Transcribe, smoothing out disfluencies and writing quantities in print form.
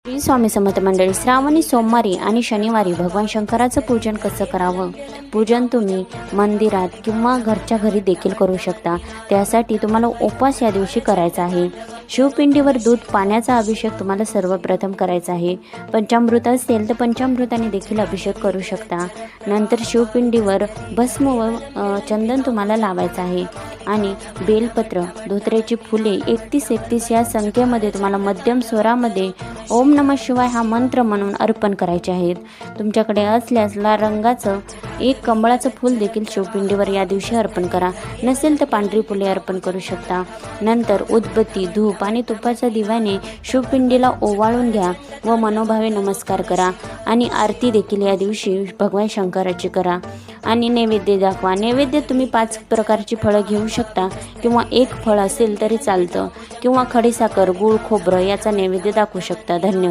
श्री स्वामी समर्थ मंडळी, श्रावणी सोमवारी आणि शनिवारी भगवान शंकराचं पूजन कसं करावं? पूजन तुम्ही मंदिरात किंवा घरच्या घरी देखील करू शकता. त्यासाठी तुम्हाला उपवास या दिवशी करायचा आहे. शिवपिंडीवर दूध पाण्याचा अभिषेक तुम्हाला सर्वप्रथम करायचा आहे. पंचामृत असेल तर पंचामृताने देखील अभिषेक करू शकता. नंतर शिवपिंडीवर भस्म व चंदन तुम्हाला लावायचं आहे आणि बेलपत्र, धोत्र्याची फुले 31 या संख्येमध्ये तुम्हाला मध्यम स्वरामध्ये ओम नमः शिवाय हा मंत्र म्हणून अर्पण करायचे आहेत. तुमच्याकडे असल्यास लाल रंगाचं एक कमळाचं फूल देखील शिवपिंडीवर या दिवशी अर्पण करा. नसेल तर पांढरी फुले अर्पण करू शकता. नंतर उदबत्ती, धूप आणि तुपाच्या दिव्याने शिवपिंडीला ओवाळून घ्या व मनोभावे नमस्कार करा आणि आरती देखील या दिवशी भगवान शंकराची करा आणि नैवेद्य दाखवा. नैवेद्य तुम्ही 5 प्रकारची फळं घेऊ शकता किंवा एक फळ असेल तरी चालतं किंवा खडीसाखर, गूळ, खोबरं याचा नैवेद्य दाखवू शकता. धन्यवाद.